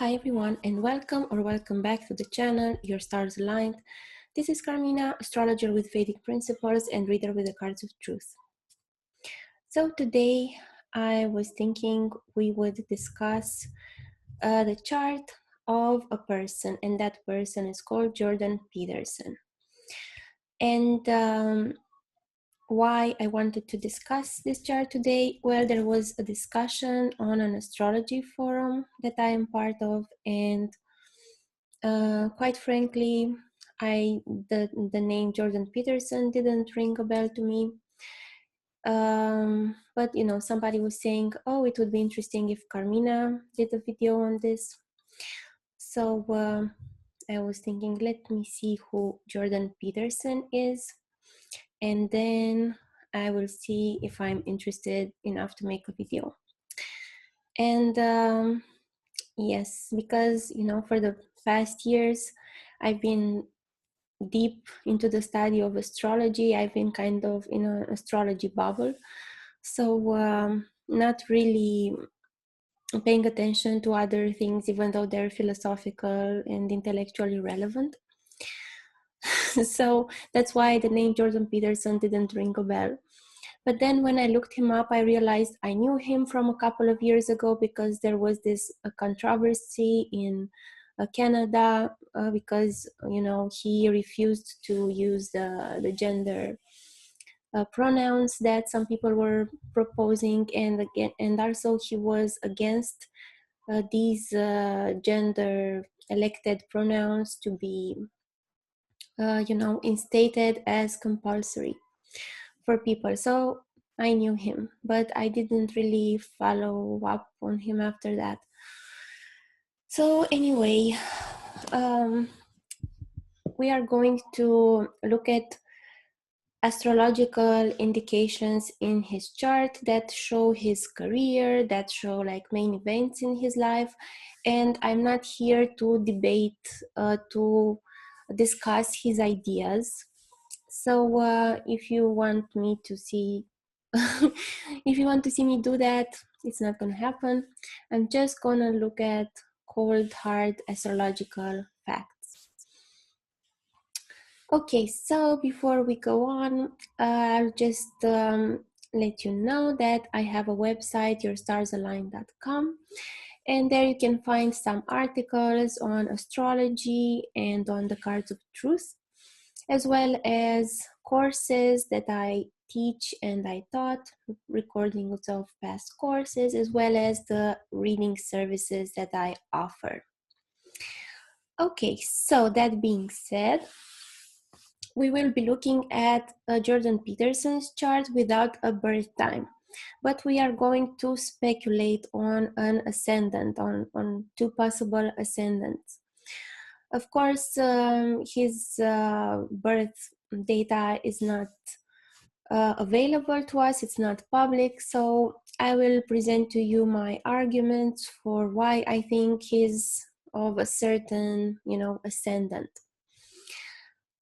Hi everyone and welcome back to the channel, Your Stars Aligned. This is Carmina, astrologer with Vedic principles and reader with the cards of truth. So today I was thinking we would discuss the chart of a person, and that person is called Jordan Peterson. And why I wanted to discuss this chart today? Well, there was a discussion on an astrology forum that I am part of, and quite frankly, the name Jordan Peterson didn't ring a bell to me. But somebody was saying, oh, it would be interesting if Carmina did a video on this. So I was thinking, let me see who Jordan Peterson is, and then I will see if I'm interested enough to make a video. And yes, because for the past years I've been deep into the study of astrology. I've been kind of in an astrology bubble, so not really paying attention to other things, even though they're philosophical and intellectually relevant. So that's why the name Jordan Peterson didn't ring a bell. But then when I looked him up, I realized I knew him from a couple of years ago, because there was this controversy in Canada because he refused to use the gender pronouns that some people were proposing, and also he was against these gender elected pronouns to be instated as compulsory for people. So I knew him, but I didn't really follow up on him after that. So anyway, we are going to look at astrological indications in his chart that show his career, that show like main events in his life. And I'm not here to debate, to discuss his ideas. So if you want me to see if you want to see me do that, it's not going to happen. I'm just going to look at cold hard astrological facts. Okay, so before we go on, I'll just let you know that I have a website, yourstarsaligned.com, and there you can find some articles on astrology and on the cards of truth, as well as courses that I teach and I taught, recordings of past courses, as well as the reading services that I offer. Okay, so that being said, we will be looking at Jordan Peterson's chart without a birth time, but we are going to speculate on an ascendant, on two possible ascendants. Of course, his birth data is not available to us, it's not public, so I will present to you my arguments for why I think he's of a certain, ascendant.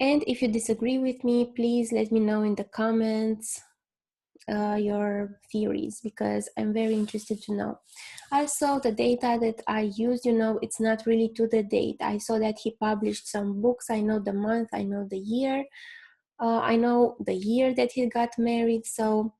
And if you disagree with me, please let me know in the comments your theories, because I'm very interested to know. Also, the data that I used, it's not really to the date. I saw that he published some books. I know the month, I know the year, I know the year that he got married. So,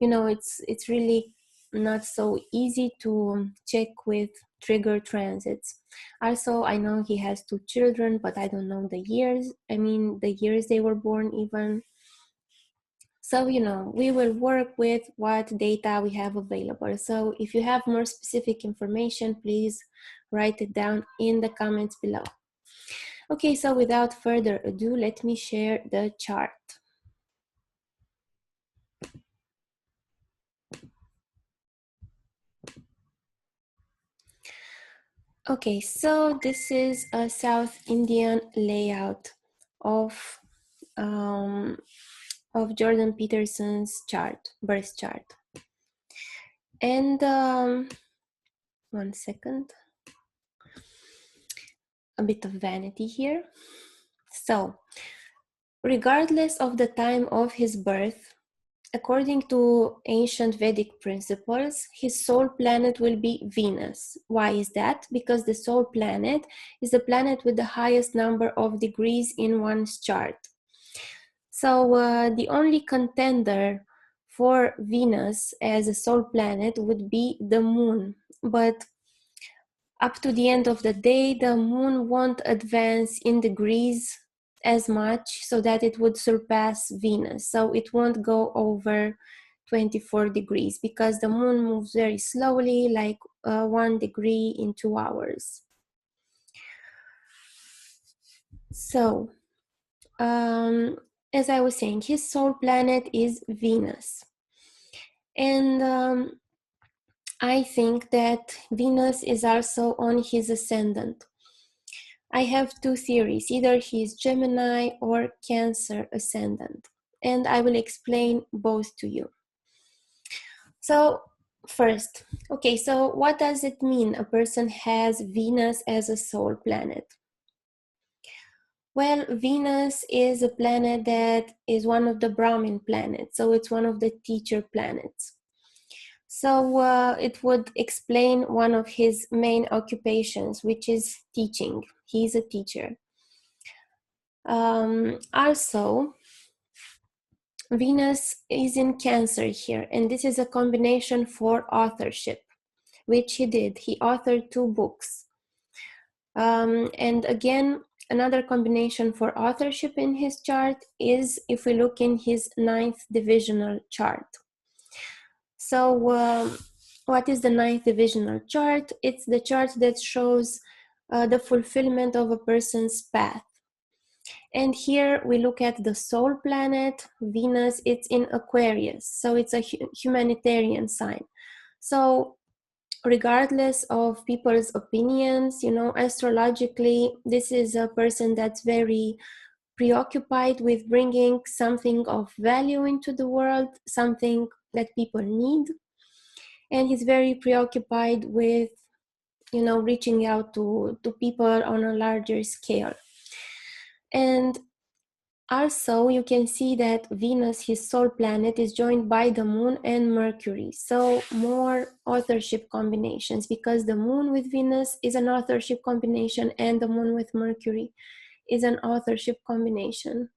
it's really not so easy to check with trigger transits. Also, I know he has 2 children, but I don't know the years. I mean, the years they were born even. So, we will work with what data we have available. So if you have more specific information, please write it down in the comments below. Okay, so without further ado, let me share the chart. Okay, so this is a South Indian layout of Jordan Peterson's chart, birth chart. And one second, a bit of vanity here. So, regardless of the time of his birth, according to ancient Vedic principles, his soul planet will be Venus. Why is that? Because the soul planet is the planet with the highest number of degrees in one's chart. So the only contender for Venus as a soul planet would be the moon. But up to the end of the day, the moon won't advance in degrees as much so that it would surpass Venus. So it won't go over 24 degrees because the moon moves very slowly, like 1 degree in 2 hours. So, as I was saying, his soul planet is Venus. And I think that Venus is also on his ascendant. I have two theories, either he's Gemini or Cancer ascendant, and I will explain both to you. So first, okay, so what does it mean a person has Venus as a soul planet? Well, Venus is a planet that is one of the Brahmin planets, so it's one of the teacher planets. So it would explain one of his main occupations, which is teaching. He's a teacher. Also, Venus is in Cancer here, and this is a combination for authorship, which he did. He authored 2 books. And again, another combination for authorship in his chart is if we look in his 9th divisional chart. So what is the 9th divisional chart? It's the chart that shows the fulfillment of a person's path. And here we look at the soul planet, Venus, it's in Aquarius. So it's a humanitarian sign. So regardless of people's opinions, you know, astrologically, this is a person that's very preoccupied with bringing something of value into the world, something that people need. And he's very preoccupied with, you know, reaching out to people on a larger scale. And also, you can see that Venus, his soul planet, is joined by the moon and Mercury. So more authorship combinations, because the moon with Venus is an authorship combination and the moon with Mercury is an authorship combination.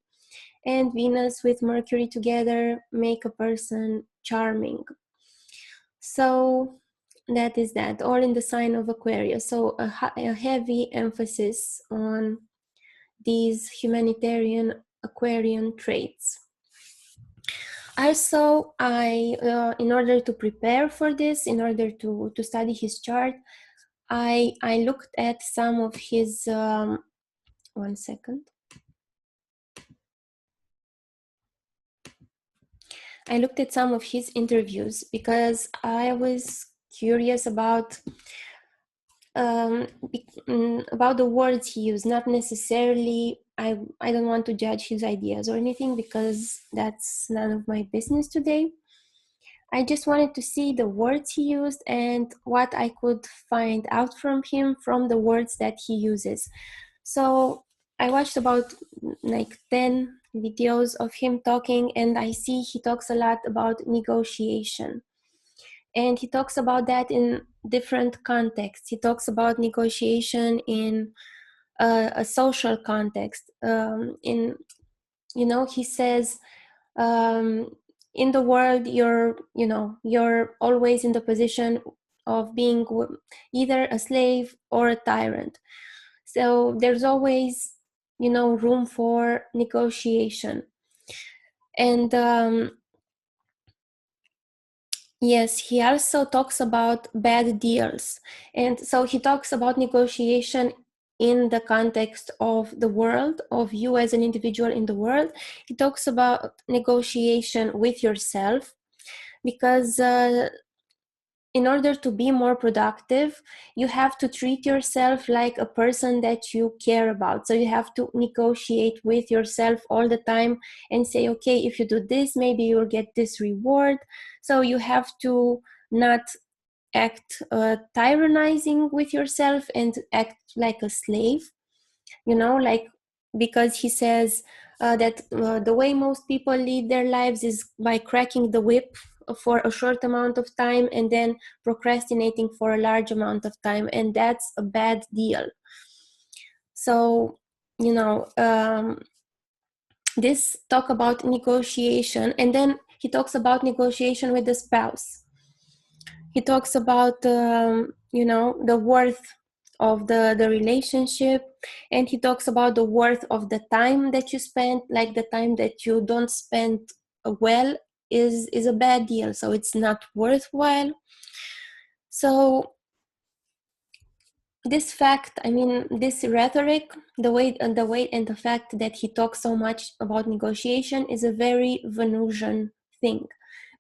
And Venus with Mercury together make a person charming. So that is that, all in the sign of Aquarius. So a heavy emphasis on these humanitarian Aquarian traits. Also, in order to prepare for this, in order to study his chart, I looked at some of his, one second. I looked at some of his interviews because I was curious about the words he used, not necessarily, I don't want to judge his ideas or anything because that's none of my business today. I just wanted to see the words he used and what I could find out from him from the words that he uses. So I watched about like 10 videos of him talking, and I see he talks a lot about negotiation. And he talks about that in different contexts. He talks about negotiation in a social context. He says, in the world, you're always in the position of being either a slave or a tyrant. So there's always, room for negotiation. And yes, he also talks about bad deals. And so he talks about negotiation in the context of the world, of you as an individual in the world. He talks about negotiation with yourself because in order to be more productive, you have to treat yourself like a person that you care about. So you have to negotiate with yourself all the time and say, okay, if you do this, maybe you'll get this reward. So you have to not act tyrannizing with yourself and act like a slave, because he says, that the way most people lead their lives is by cracking the whip for a short amount of time and then procrastinating for a large amount of time, and that's a bad deal. So, you know, this talk about negotiation, and then he talks about negotiation with the spouse. He talks about you know, the worth of the relationship, and he talks about the worth of the time that you spend. Like the time that you don't spend well is a bad deal, so it's not worthwhile. So this fact, I mean, this rhetoric, the way and the fact that he talks so much about negotiation is a very Venusian thing,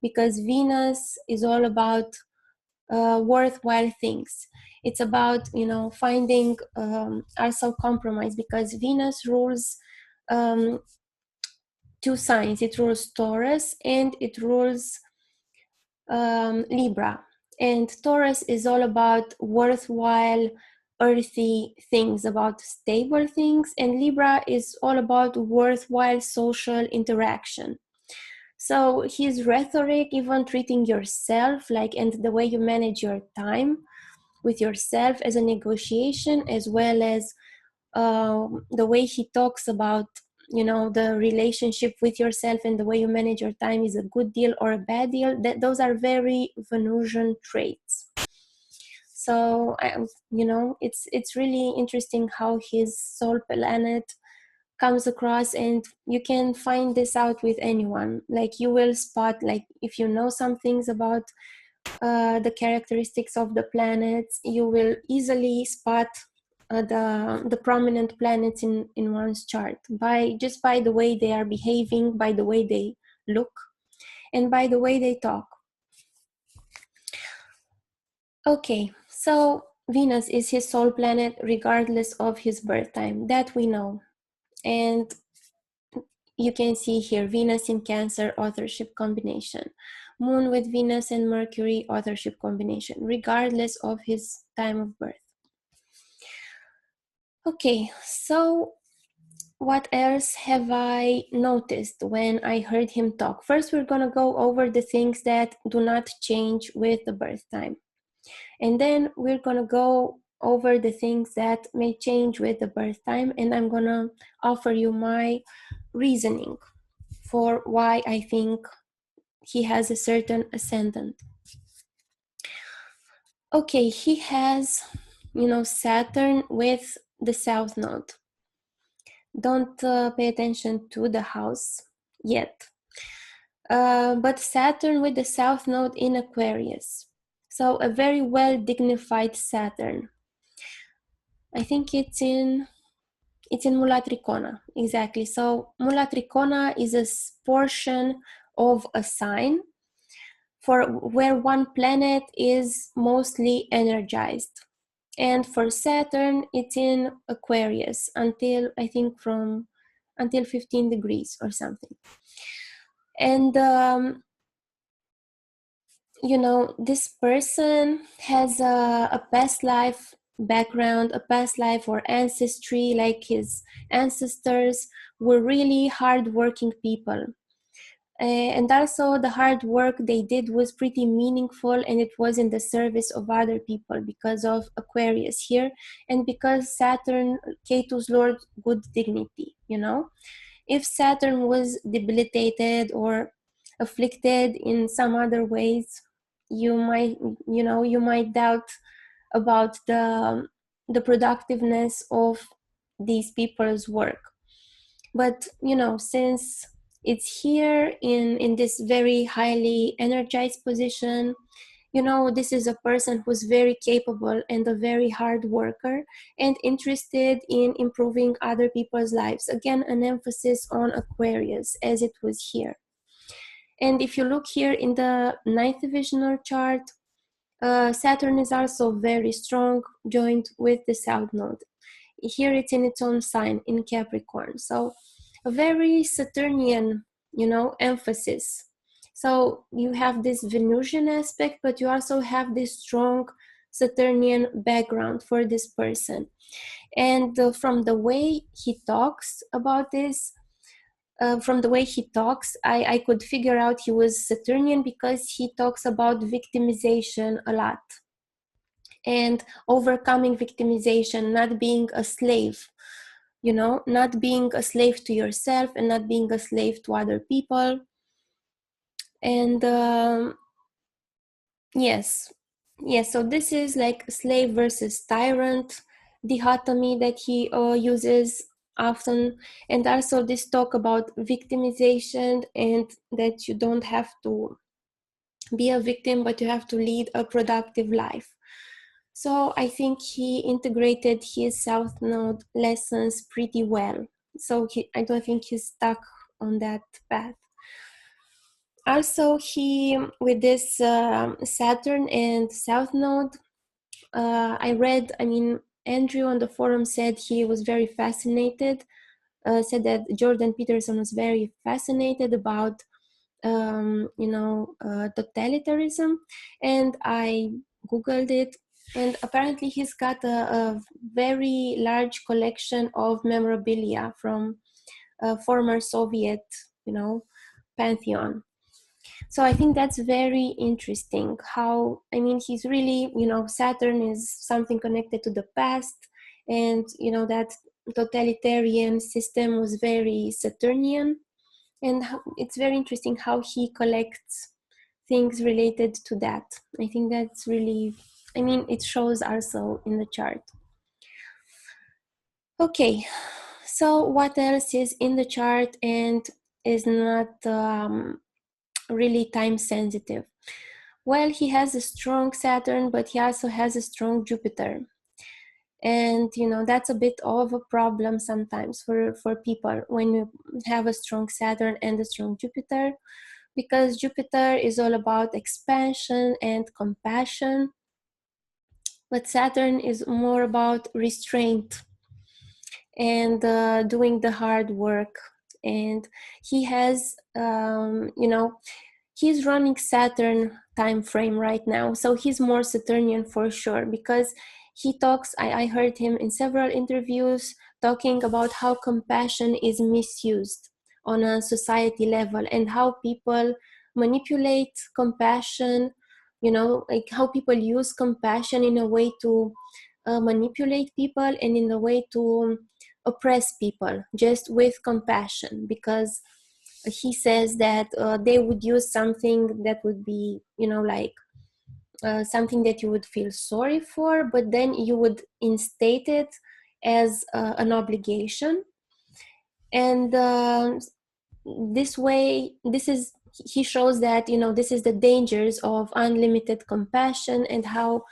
because Venus is all about worthwhile things. It's about, you know, finding also compromise, because Venus rules two signs. It rules Taurus and it rules Libra. And Taurus is all about worthwhile, earthy things, about stable things, and Libra is all about worthwhile social interaction. So his rhetoric, even treating yourself, like, and the way you manage your time with yourself as a negotiation, as well as the way he talks about, you know, the relationship with yourself and the way you manage your time is a good deal or a bad deal. That those are very Venusian traits. So you know, it's really interesting how his soul planet comes across, and you can find this out with anyone. Like you will spot, like if you know some things about the characteristics of the planets, you will easily spot the prominent planets in one's chart by just by the way they are behaving, by the way they look, and by the way they talk. Okay, so Venus is his soul planet regardless of his birth time, that we know. And you can see here Venus in Cancer, authorship combination. Moon with Venus and Mercury, authorship combination, regardless of his time of birth. Okay, so what else have I noticed when I heard him talk? First, we're going to go over the things that do not change with the birth time. And then we're going to go over the things that may change with the birth time. And I'm going to offer you my reasoning for why I think he has a certain ascendant. Okay, he has, you know, Saturn with the South Node. Don't pay attention to the house yet. But Saturn with the South Node in Aquarius. So a very well dignified Saturn. I think it's in Mula Tricona, exactly. So Mula Tricona is a portion of a sign for where one planet is mostly energized. And for Saturn, it's in Aquarius until, I think, until 15 degrees or something. And you know, this person has a past life background, a past life or ancestry, like his ancestors were really hardworking people. And also the hard work they did was pretty meaningful, and it was in the service of other people because of Aquarius here, and because Saturn, Ketu's Lord, good dignity, you know. If Saturn was debilitated or afflicted in some other ways, you might, you know, you might doubt about the productiveness of these people's work. But you know, since it's here in this very highly energized position, you know, this is a person who's very capable and a very hard worker and interested in improving other people's lives. Again, an emphasis on Aquarius as it was here. And if you look here in the ninth divisional chart, Saturn is also very strong, joined with the South Node. Here it's in its own sign, in Capricorn. So a very Saturnian, you know, emphasis. So you have this Venusian aspect, but you also have this strong Saturnian background for this person. And from the way he talks about this, from the way he talks, I could figure out he was Saturnian because he talks about victimization a lot and overcoming victimization, not being a slave, you know, not being a slave to yourself and not being a slave to other people. And yes, so this is like slave versus tyrant dichotomy that he uses often, and also this talk about victimization and that you don't have to be a victim, but you have to lead a productive life. So I think he integrated his South Node lessons pretty well. So I don't think he's stuck on that path. Also, he, with this Saturn and South Node, Andrew on the forum said he was very fascinated, said that Jordan Peterson was very fascinated about totalitarianism, and I googled it, and apparently he's got a very large collection of memorabilia from former Soviet, pantheon. So I think that's very interesting how, he's really, Saturn is something connected to the past, and that totalitarian system was very Saturnian. And it's very interesting how he collects things related to that. I think that's really, it shows also in the chart. Okay, so what else is in the chart and is not really time sensitive? Well, he has a strong Saturn, but he also has a strong Jupiter. And that's a bit of a problem sometimes for people when you have a strong Saturn and a strong Jupiter, because Jupiter is all about expansion and compassion, but Saturn is more about restraint and doing the hard work. And he has he's running Saturn time frame right now, so he's more Saturnian for sure, because he talks, I heard him in several interviews talking about how compassion is misused on a society level and how people manipulate compassion, like how people use compassion in a way to manipulate people and in a way to oppress people just with compassion, because he says that they would use something that would be, something that you would feel sorry for, but then you would instate it as an obligation. And this way, he shows that, this is the dangers of unlimited compassion and how,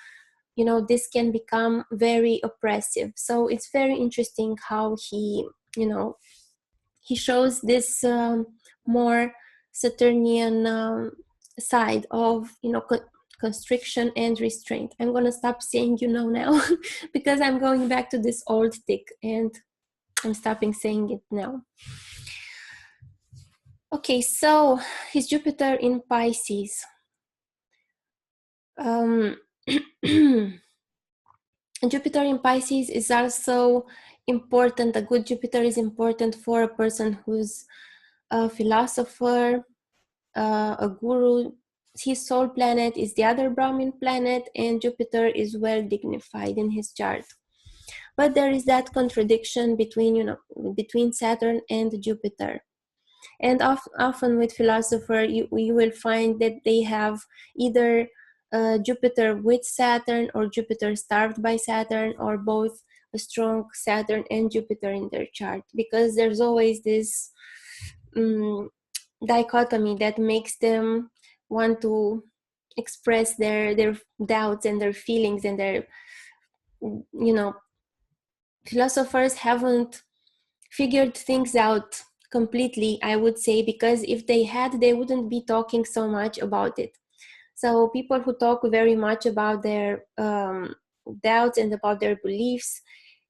this can become very oppressive. So it's very interesting how he, he shows this more Saturnian side of, constriction and restraint. I'm going to stop saying now because I'm going back to this old tick and I'm stopping saying it now. Okay, so his Jupiter in Pisces. Jupiter in Pisces is also important. A good Jupiter is important for a person who's a philosopher, a guru. His soul planet is the other Brahmin planet, and Jupiter is well dignified in his chart. But there is that contradiction between Saturn and Jupiter. And often with philosopher, you will find that they have either Jupiter with Saturn or Jupiter starved by Saturn, or both a strong Saturn and Jupiter in their chart, because there's always this dichotomy that makes them want to express their doubts and their feelings, and their, philosophers haven't figured things out completely, I would say, because if they had, they wouldn't be talking so much about it. So people who talk very much about their doubts and about their beliefs,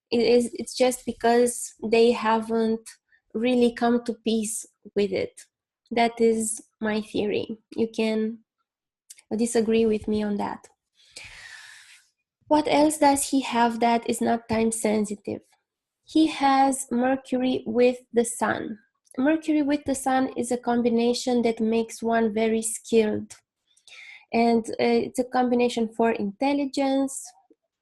it's just because they haven't really come to peace with it. That is my theory. You can disagree with me on that. What else does he have that is not time sensitive? He has Mercury with the Sun. Mercury with the sun is a combination that makes one very skilled. And it's a combination for intelligence.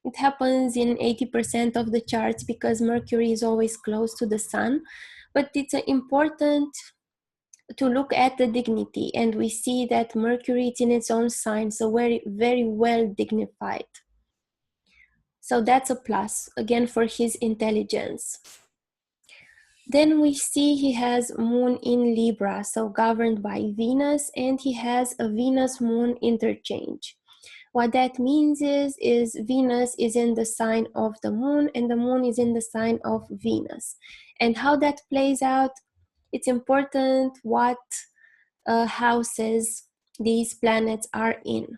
It happens in 80% of the charts because Mercury is always close to the sun. But it's important to look at the dignity, and we see that Mercury is in its own sign, so very, very well dignified. So that's a plus, again, for his intelligence. Then we see he has moon in Libra, so governed by Venus, and he has a Venus-moon interchange. What that means is Venus is in the sign of the moon and the moon is in the sign of Venus. And how that plays out, it's important what houses these planets are in.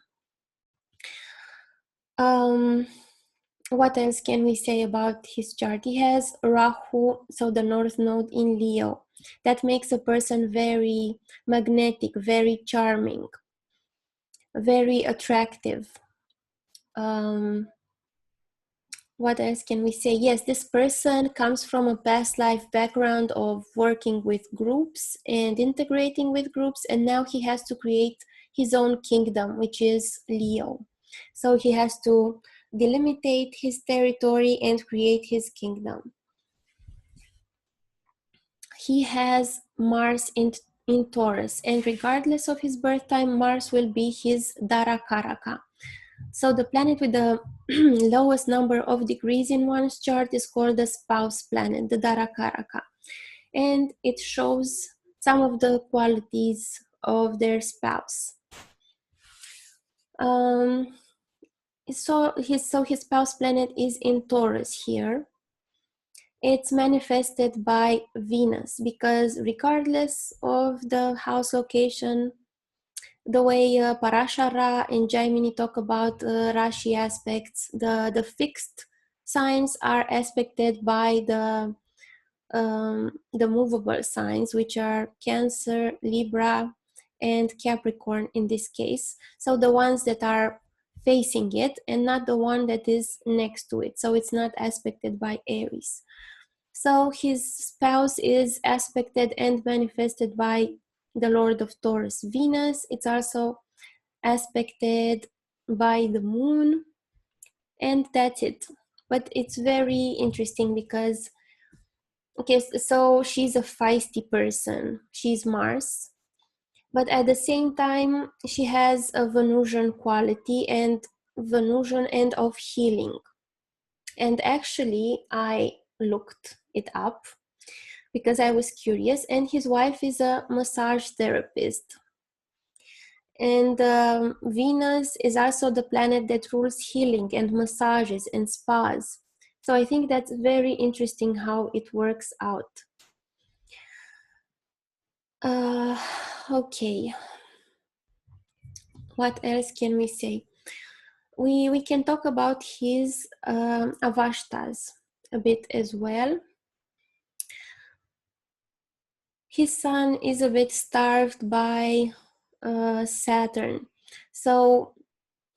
What else can we say about his chart? He has Rahu, so the North Node in Leo. That makes a person very magnetic, very charming, very attractive. What else can we say? Yes, this person comes from a past life background of working with groups and integrating with groups, and now he has to create his own kingdom, which is Leo. So he has to delimitate his territory and create his kingdom. He has Mars in Taurus, and regardless of his birth time, Mars will be his Darakaraka. So the planet with the lowest number of degrees in one's chart is called the spouse planet, the Darakaraka. And it shows some of the qualities of their spouse. So his spouse planet is in Taurus here. It's manifested by Venus because regardless of the house location, the way Parashara and Jaimini talk about Rashi aspects, the fixed signs are aspected by the movable signs, which are Cancer, Libra, and Capricorn in this case. So the ones that are facing it and not the one that is next to it. So it's not aspected by Aries. So his spouse is aspected and manifested by the Lord of Taurus, Venus. It's also aspected by the moon, and that's it. But it's very interesting because, okay, so she's a feisty person. She's Mars, but at the same time, she has a Venusian quality and Venusian and of healing. And actually, I looked it up because I was curious, and his wife is a massage therapist. And Venus is also the planet that rules healing and massages and spas. So I think that's very interesting how it works out. Okay. What else can we say? We can talk about his avashtas a bit as well. His sun is a bit starved by Saturn. So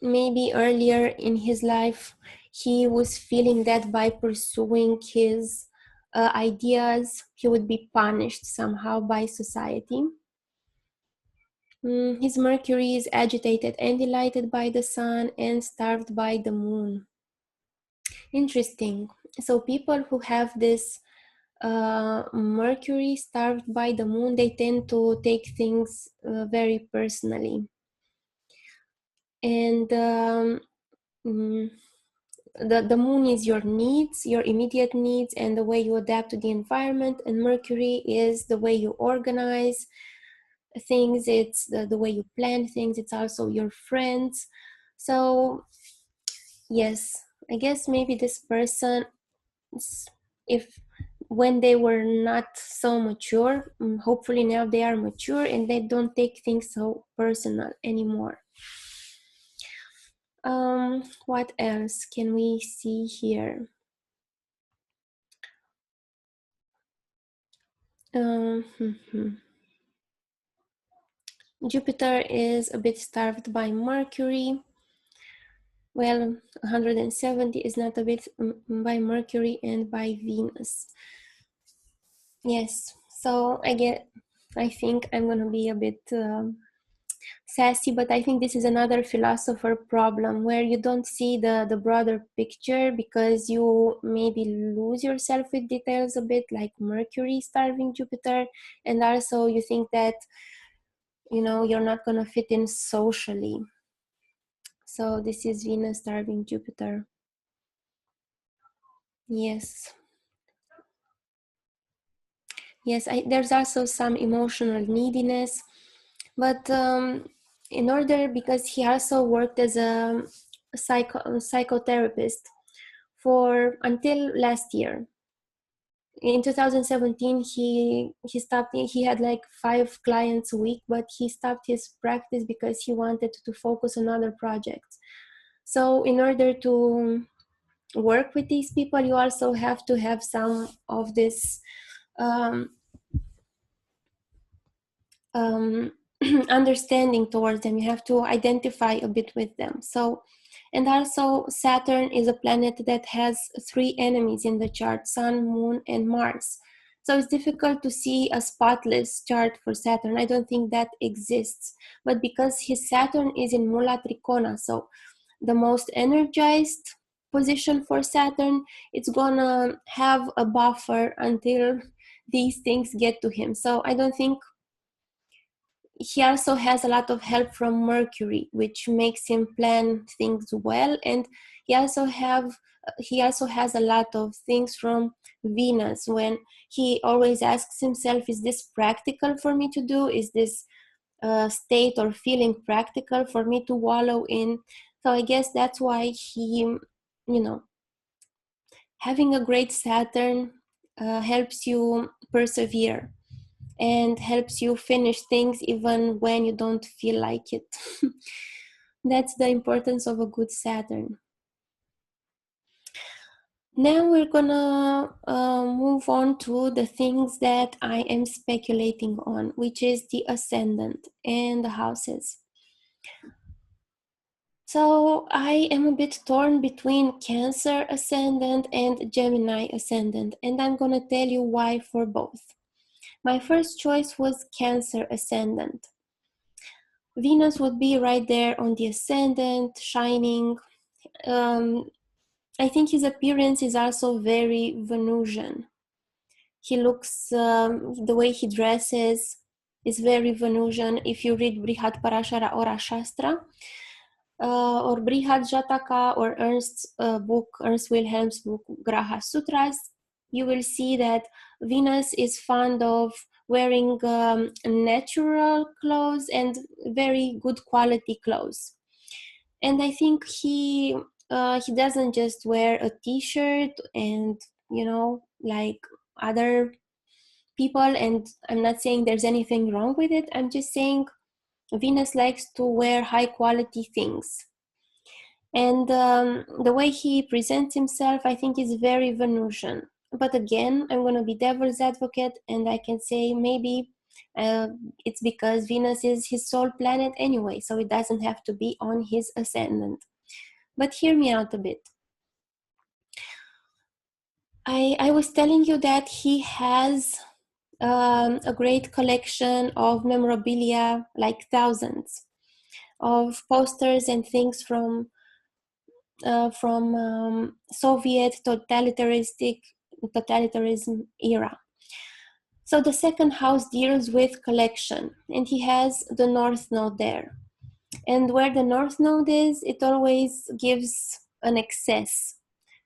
maybe earlier in his life, he was feeling that by pursuing his ideas, he would be punished somehow by society. His Mercury is agitated and delighted by the sun and starved by the moon. Interesting. So people who have this Mercury starved by the moon, they tend to take things very personally. And the moon is your needs, your immediate needs, and the way you adapt to the environment. And Mercury is the way you organize things. It's the way you plan things. It's also your friends. So yes, I guess maybe this person, if when they were not so mature, hopefully now they are mature and they don't take things so personal anymore. What else can we see here? Jupiter is a bit starved by Mercury. Well, 170 is not a bit by Mercury and by Venus. Yes, So I think I'm going to be a bit sassy, but I think this is another philosopher problem where you don't see the broader picture because you maybe lose yourself with details a bit, like Mercury starving Jupiter, and also you think that, you know, you're not going to fit in socially. So this is Venus starving Jupiter. Yes. Yes, there's also some emotional neediness, but in order, because he also worked as a psychotherapist for until last year. In 2017, he stopped. He had like 5 clients a week, but he stopped his practice because he wanted to focus on other projects. So in order to work with these people, you also have to have some of this um, um, understanding towards them. You have to identify a bit with them. So, and also Saturn is a planet that has 3 enemies in the chart: Sun, Moon, and Mars. So it's difficult to see a spotless chart for Saturn. I don't think that exists. But because his Saturn is in Mula Trikona, so the most energized position for Saturn, it's gonna have a buffer until these things get to him. So I don't think he also has a lot of help from Mercury, which makes him plan things well, and he also has a lot of things from Venus, when he always asks himself, is this practical for me to do? Is this state or feeling practical for me to wallow in? So I guess that's why he, you know, having a great Saturn helps you persevere and helps you finish things even when you don't feel like it. That's the importance of a good Saturn. Now we're gonna move on to the things that I am speculating on, which is the ascendant and the houses. So I am a bit torn between Cancer ascendant and Gemini ascendant, and I'm gonna tell you why for both. My first choice was Cancer ascendant. Venus would be right there on the ascendant, shining. I think his appearance is also very Venusian. He looks, the way he dresses is very Venusian. If you read Brihat Parashara Ora Shastra, or Brihad Jataka, or Ernst Wilhelm's book Graha Sutras, you will see that Venus is fond of wearing natural clothes and very good quality clothes. And I think he doesn't just wear a t-shirt and, you know, like other people, and I'm not saying there's anything wrong with it. I'm just saying Venus likes to wear high quality things. And the way he presents himself, I think, is very Venusian. But again, I'm going to be devil's advocate, and I can say maybe uh, it's because Venus is his sole planet anyway, so it doesn't have to be on his ascendant. But hear me out a bit. I was telling you that he has a great collection of memorabilia, like thousands of posters and things from Soviet totalitarianism era. So the second house deals with collection, and he has the North Node there. And where the North Node is, it always gives an excess.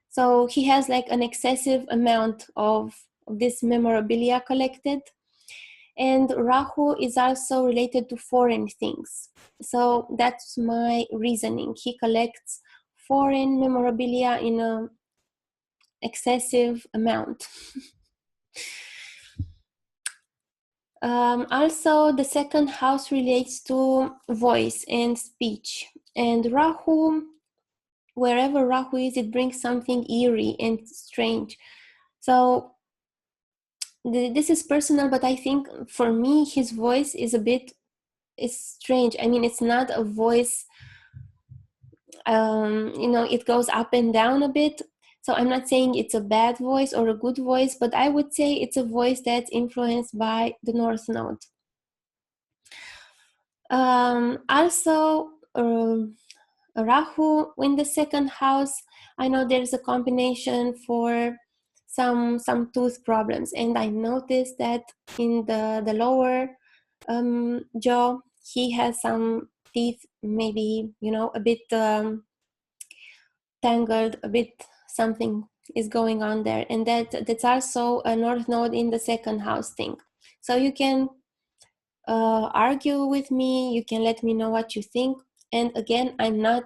So he has like an excessive amount of this memorabilia collected. And Rahu is also related to foreign things. So that's my reasoning. He collects foreign memorabilia in an excessive amount. Also, the second house relates to voice and speech. And Rahu, wherever Rahu is, it brings something eerie and strange. So this is personal, but I think for me, his voice is strange. I mean, it's not a voice, it goes up and down a bit. So I'm not saying it's a bad voice or a good voice, but I would say it's a voice that's influenced by the North Node. Also, Rahu in the second house, I know there's a combination for some tooth problems, and I noticed that in the lower jaw, he has some teeth, maybe, you know, a bit tangled, a bit something is going on there, and that's also a North Node in the second house thing. So you can argue with me, you can let me know what you think. And again, I'm not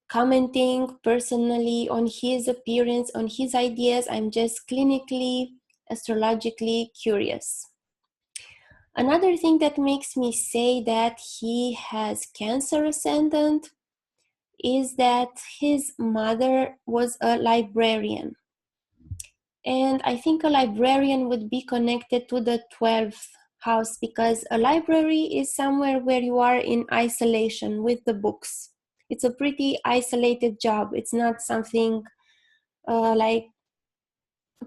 commenting personally on his appearance, on his ideas. I'm just clinically, astrologically curious. Another thing that makes me say that he has Cancer ascendant is that his mother was a librarian. And I think a librarian would be connected to the 12th house, because a library is somewhere where you are in isolation with the books. It's a pretty isolated job. It's not something like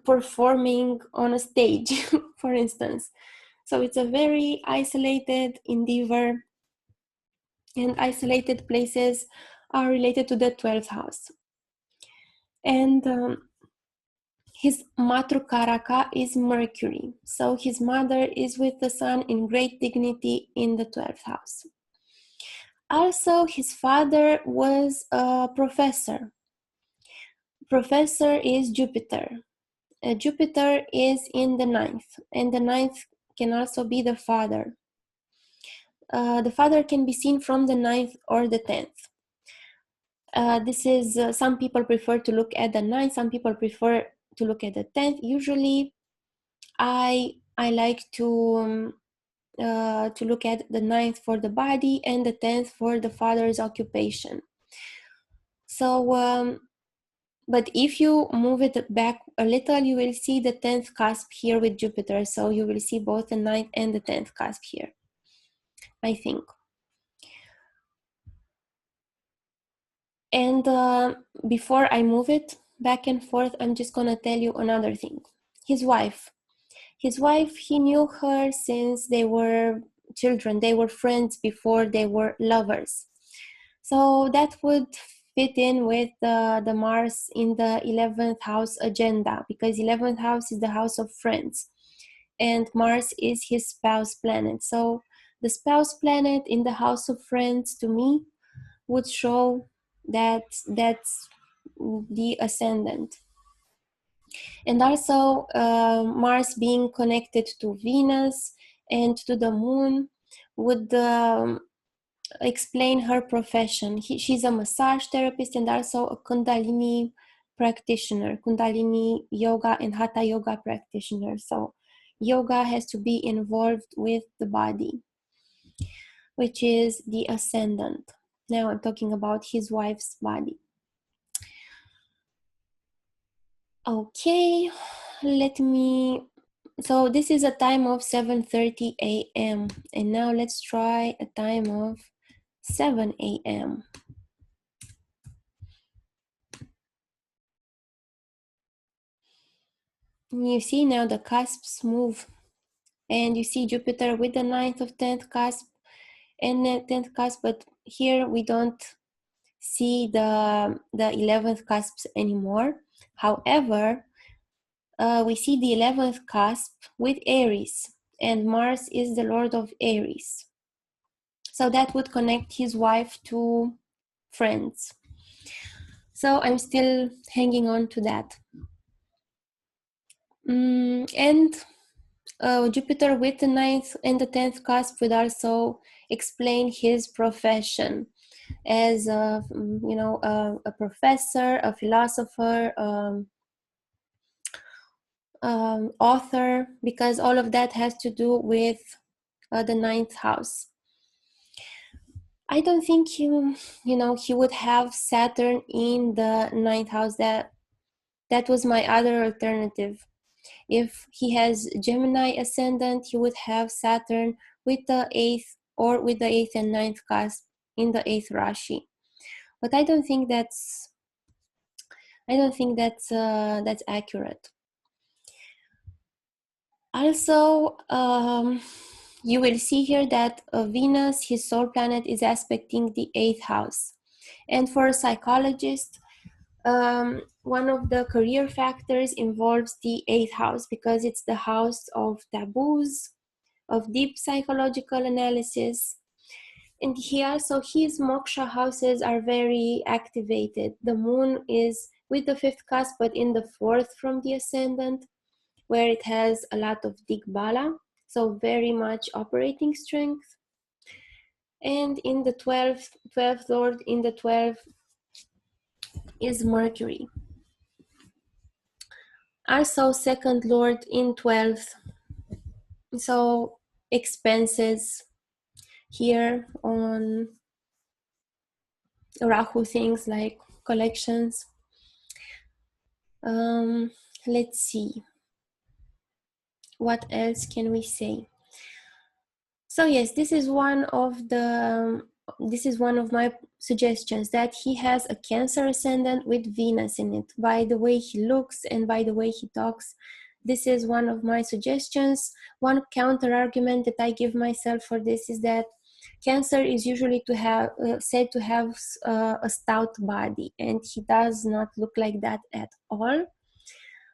performing on a stage, for instance. So it's a very isolated endeavor, and isolated places are related to the 12th house. And his Matrukaraka is Mercury. So his mother is with the sun in great dignity in the 12th house. Also, his father was a professor. Professor is Jupiter. Jupiter is in the ninth, and the ninth can also be the father. The father can be seen from the ninth or the 10th. This is, some people prefer to look at the ninth, some people prefer to look at the 10th. Usually, I like to look at the ninth for the body and the 10th for the father's occupation. So, but if you move it back a little, you will see the 10th cusp here with Jupiter. So you will see both the ninth and the 10th cusp here, I think. And before I move it back and forth, I'm just gonna tell you another thing. His wife, he knew her since they were children. They were friends before they were lovers. So that would fit in with the Mars in the 11th house agenda, because 11th house is the house of friends, and Mars is his spouse planet. So the spouse planet in the house of friends, to me, would show that that's the ascendant. And also Mars being connected to Venus and to the moon would explain her profession. She's a massage therapist and also a Kundalini practitioner, Kundalini yoga and Hatha yoga practitioner. So yoga has to be involved with the body, which is the ascendant. Now I'm talking about his wife's body. Okay, so this is a time of 7:30 a.m. and now let's try a time of 7 a.m. You see now the cusps move, and you see Jupiter with the 9th of 10th cusp and the 10th cusp, but here we don't see the 11th cusps anymore. However, we see the 11th cusp with Aries, and Mars is the lord of Aries. So that would connect his wife to friends. So I'm still hanging on to that. And Jupiter with the 9th and the 10th cusp would also explain his profession as a professor, a philosopher, author, because all of that has to do with the 9th house. I don't think he would have Saturn in the 9th house. That was my other alternative. If he has Gemini ascendant, he would have Saturn with the 8th or with the 8th and 9th cusp in the 8th Rashi. But I don't think I don't think that's accurate. Also, you will see here that Venus, his soul planet, is aspecting the 8th house. And for a psychologist, one of the career factors involves the 8th house because it's the house of taboos, of deep psychological analysis. And here, so his moksha houses are very activated. The moon is with the 5th cusp, but in the 4th from the ascendant, where it has a lot of Digbala, so very much operating strength. And in the 12th lord in the 12th is Mercury. Also 2nd lord in 12th, so expenses here on Rahu, things like collections. Let's see, what else can we say? So yes, this is one of my suggestions, that he has a Cancer ascendant with Venus in it. By the way he looks and by the way he talks, this is one of my suggestions. One counter argument that I give myself for this is that Cancer is usually said to have a stout body, and he does not look like that at all.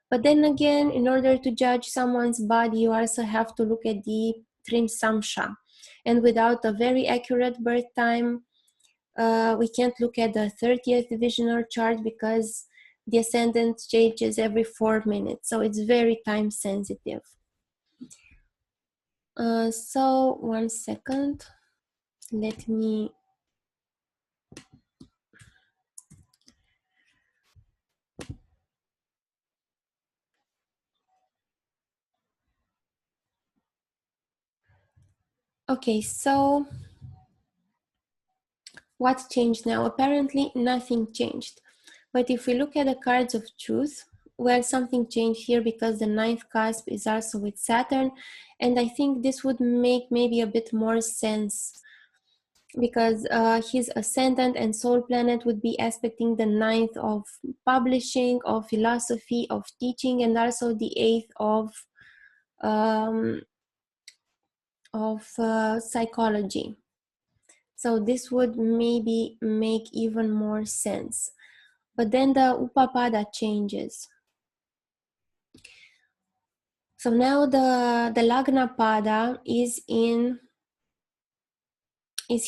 But then again, in order to judge someone's body, you also have to look at the Navamsha. And without a very accurate birth time, we can't look at the 30th divisional chart because the ascendant changes every 4 minutes. So it's very time sensitive. So 1 second. Let me... Okay, so what changed now? Apparently nothing changed. But if we look at the cards of truth, well, something changed here because the 9th cusp is also with Saturn. And I think this would make maybe a bit more sense because his ascendant and soul planet would be aspecting the 9th of publishing, of philosophy, of teaching, and also the 8th of psychology. So this would maybe make even more sense. But then the Upapada changes. So now the Lagna Pada is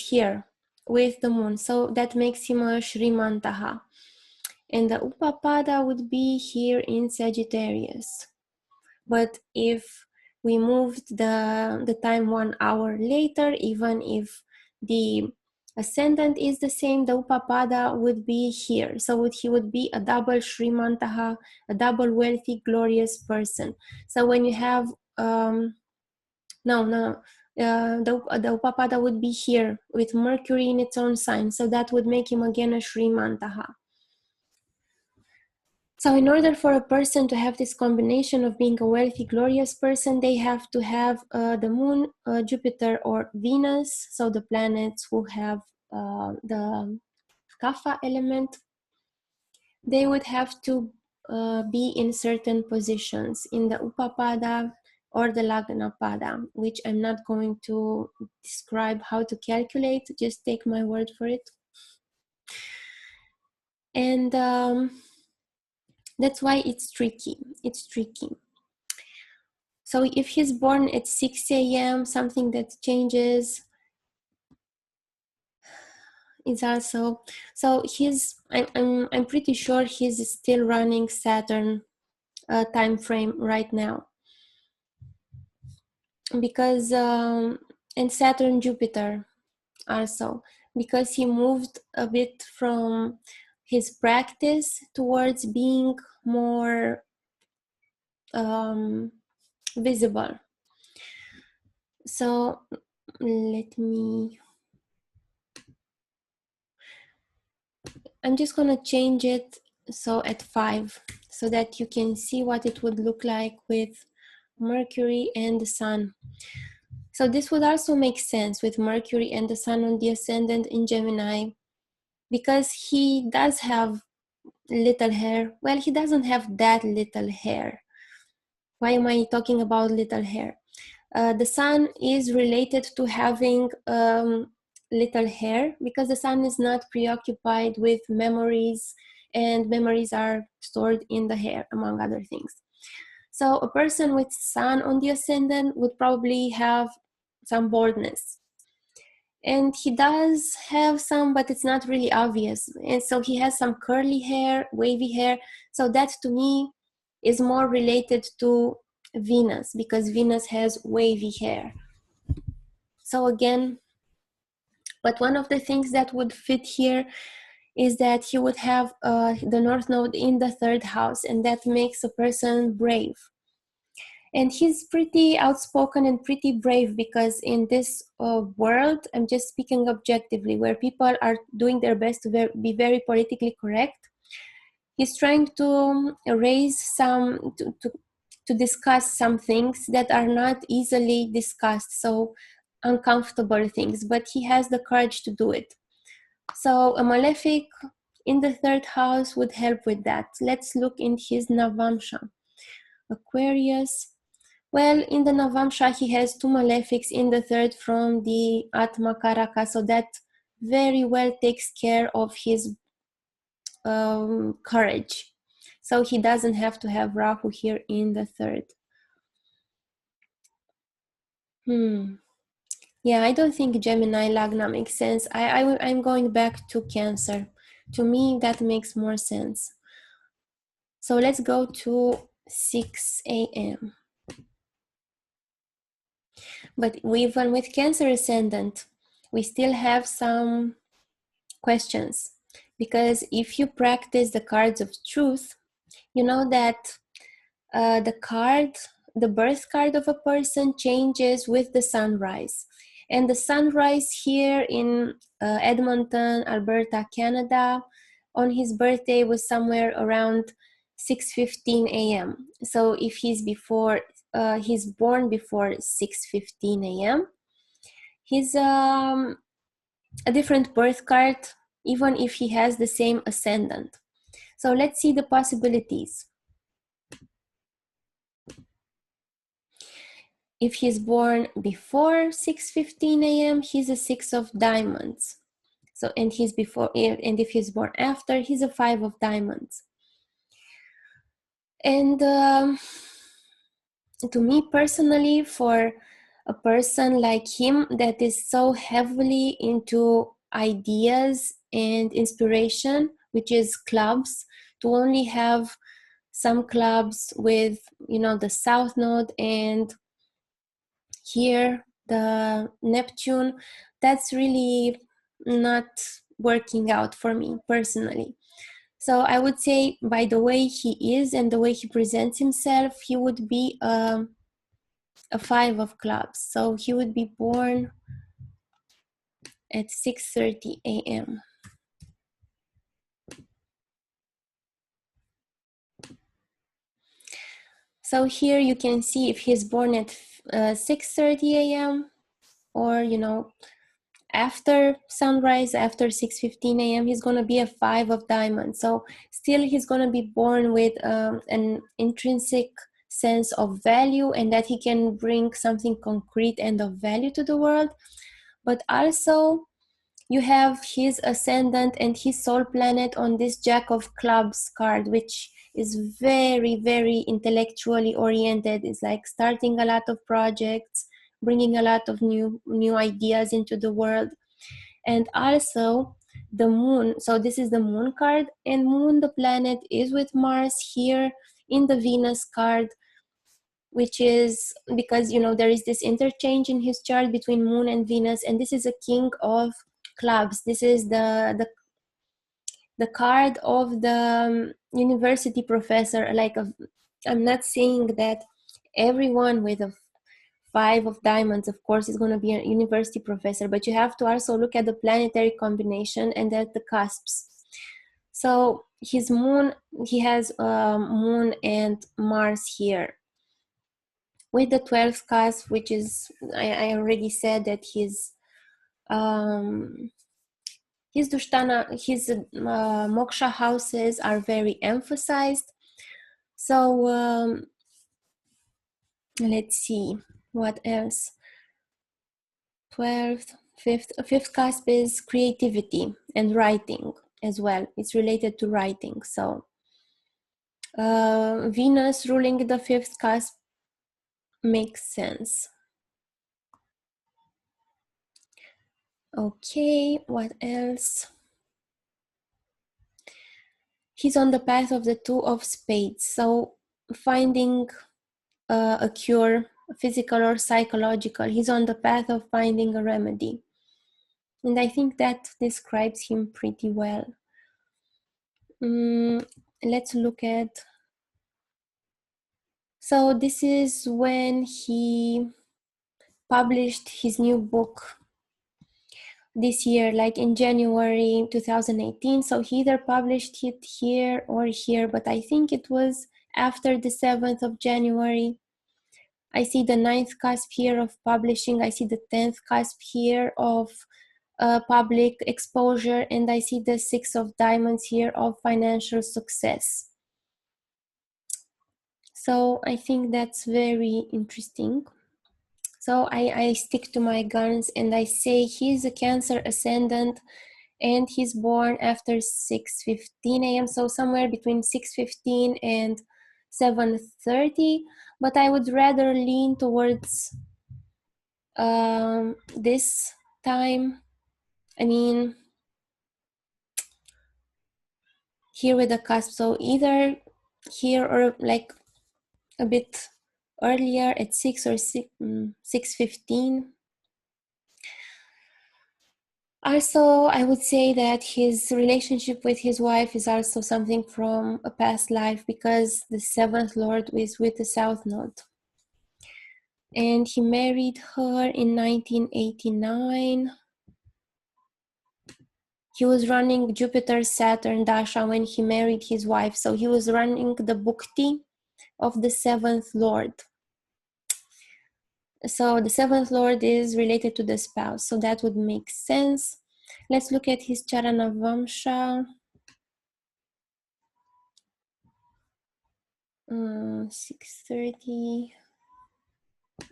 here with the moon. So that makes him a Shrimantaha. And the Upapada would be here in Sagittarius. But if we moved the time 1 hour later, even if the ascendant is the same, the Upapada would be here. So he would be a double Shrimantaha, a double wealthy, glorious person. So when you have, the Upapada would be here with Mercury in its own sign. So that would make him again a Shrimantaha. So in order for a person to have this combination of being a wealthy, glorious person, they have to have the moon, Jupiter, or Venus, so the planets who have the Kapha element. They would have to be in certain positions in the Upapada or the Lagnapada, which I'm not going to describe how to calculate, just take my word for it. And that's why it's tricky. It's tricky. So if he's born at 6 a.m., something that changes is also, so I'm pretty sure he's still running Saturn time frame right now, because and Saturn Jupiter also, because he moved a bit from his practice towards being more visible. So I'm just gonna change it so at 5, so that you can see what it would look like with Mercury and the Sun. So this would also make sense with Mercury and the Sun on the ascendant in Gemini, because he does have little hair. Well, he doesn't have that little hair. Why am I talking about little hair? The sun is related to having little hair because the sun is not preoccupied with memories, and memories are stored in the hair, among other things. So a person with sun on the ascendant would probably have some baldness. And he does have some, but it's not really obvious. And so he has some curly hair, wavy hair. So that to me is more related to Venus, because Venus has wavy hair. So again, but one of the things that would fit here is that he would have the North Node in the third house, and that makes a person brave. And he's pretty outspoken and pretty brave, because in this world, I'm just speaking objectively, where people are doing their best to be very politically correct, he's trying to raise some, to discuss some things that are not easily discussed, so uncomfortable things, but he has the courage to do it. So a malefic in the third house would help with that. Let's look in his Navamsha. Aquarius. Well, in the Navamsha, he has two malefics in the third from the Atma Karaka, so that very well takes care of his courage. So he doesn't have to have Rahu here in the third. Yeah, I don't think Gemini Lagna makes sense. I'm going back to Cancer. To me, that makes more sense. So let's go to 6 a.m. But even with Cancer ascendant, we still have some questions. Because if you practice the cards of truth, you know that the birth card of a person changes with the sunrise. And the sunrise here in Edmonton, Alberta, Canada, on his birthday was somewhere around 6:15 a.m. So if he's born before 6:15 a.m., he's a different birth card, even if he has the same ascendant. So let's see the possibilities. If he's born before 6:15 a.m., he's a 6 of diamonds. So, and if he's born after, he's a 5 of diamonds. And to me personally, for a person like him that is so heavily into ideas and inspiration, which is clubs, to only have some clubs with, the South Node and here the Neptune, that's really not working out for me personally. So I would say, by the way he is and the way he presents himself, he would be a 5 of clubs. So he would be born at 6:30 a.m. So here you can see if he's born at 6:30 a.m. or, after sunrise, after 6:15 a.m., he's going to be a 5 of diamonds. So still he's going to be born with an intrinsic sense of value, and that he can bring something concrete and of value to the world. But also you have his ascendant and his soul planet on this Jack of Clubs card, which is very, very intellectually oriented. It's like starting a lot of projects, bringing a lot of new ideas into the world. And also the moon, so this is the moon card, and moon, the planet, is with Mars here in the Venus card, which is because there is this interchange in his chart between moon and Venus, and this is a king of clubs. This is the card of the university professor. I'm not saying that everyone with a 5 of diamonds, of course, is going to be a university professor, but you have to also look at the planetary combination and at the cusps. So his moon, he has moon and Mars here with the 12th cusp, which is, I already said that his His Dushtana, his moksha houses are very emphasized. So let's see what else. 12th, fifth cusp is creativity and writing as well. It's related to writing. So Venus ruling the fifth cusp makes sense. Okay, what else? He's on the path of the two of spades. So finding a cure, physical or psychological. He's on the path of finding a remedy. And I think that describes him pretty well. Let's look at. So this is when he published his new book this year, like in January 2018. So he either published it here or here, but I think it was after the 7th of January. I see the 9th cusp here of publishing. I see the 10th cusp here of public exposure, and I see the 6 of diamonds here of financial success. So I think that's very interesting. So I stick to my guns and I say he's a Cancer ascendant and he's born after 6:15 a.m. So somewhere between 6:15 and 7:30. But I would rather lean towards this time. I mean, here with the cusp. So either here or like a bit earlier at 6 or 6:15. Also, I would say that his relationship with his wife is also something from a past life because the 7th Lord is with the South Node. And he married her in 1989. He was running Jupiter Saturn Dasha when he married his wife. So he was running the Bhukti of the 7th Lord. So the 7th Lord is related to the spouse. So that would make sense. Let's look at his Navamsha. 6:30.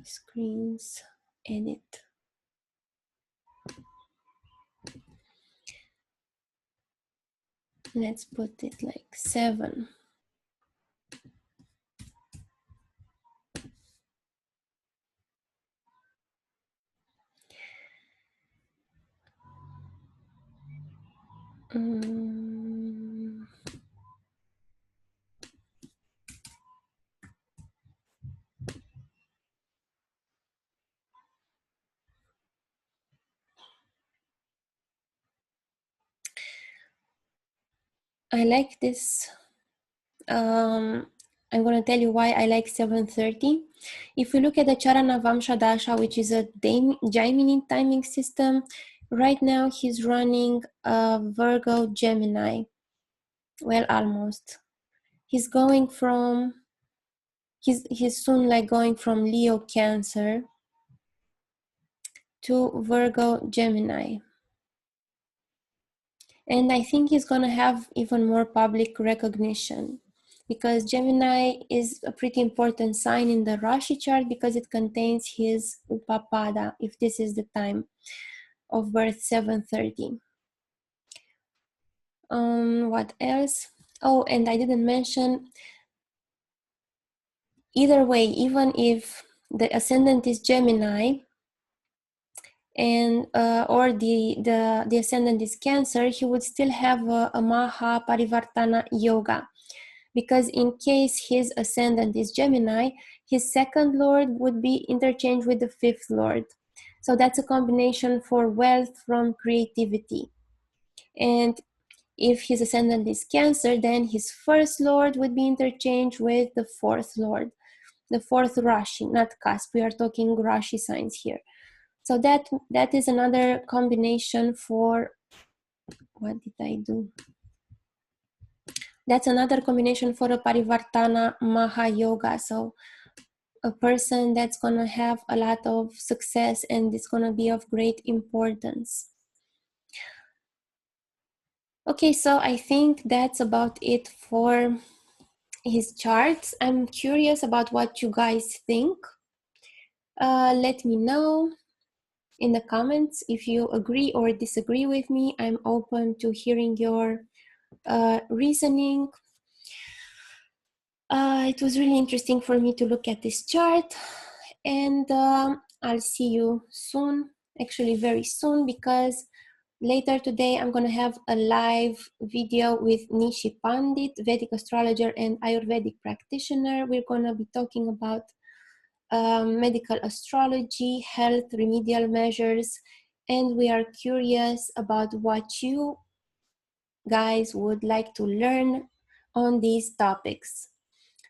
Screens. Edit. Let's put it like 7. I like this. I'm going to tell you why I like 7:30. If we look at the Charana Vamsha Dasha, which is a Gemini timing system, right now he's running a Virgo Gemini. Well, almost. He's going from, he's soon like going from Leo Cancer to Virgo Gemini. And I think he's going to have even more public recognition because Gemini is a pretty important sign in the Rashi chart because it contains his Upapada, if this is the time of birth, 7:30. What else? Oh, and I didn't mention, either way, even if the ascendant is Gemini, and or the ascendant is Cancer, he would still have a Maha Parivartana Yoga, because in case his ascendant is Gemini, his 2nd Lord would be interchanged with the 5th Lord. So that's a combination for wealth from creativity. And if his ascendant is Cancer, then his 1st Lord would be interchanged with the 4th Lord, the 4th Rashi, not cusp. We are talking Rashi signs here. So that is another combination for, what did I do? That's another combination for a Parivartana Maha Yoga. So a person that's going to have a lot of success and it's going to be of great importance. Okay, so I think that's about it for his charts. I'm curious about what you guys think. Let me know in the comments if you agree or disagree with me. I'm open to hearing your reasoning. It was really interesting for me to look at this chart, and I'll see you soon, actually very soon, because later today I'm going to have a live video with Nishi Pandit, Vedic astrologer and Ayurvedic practitioner. We're going to be talking about medical astrology, health, remedial measures, and we are curious about what you guys would like to learn on these topics.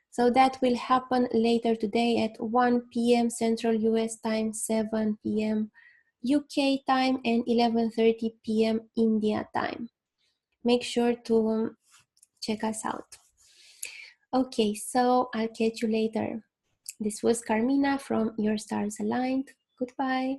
So that will happen later today at 1 p.m. Central US time, 7 p.m. UK time, and 11:30 p.m. India time. Make sure to check us out. Okay, so I'll catch you later. This was Carmina from Your Stars Aligned. Goodbye.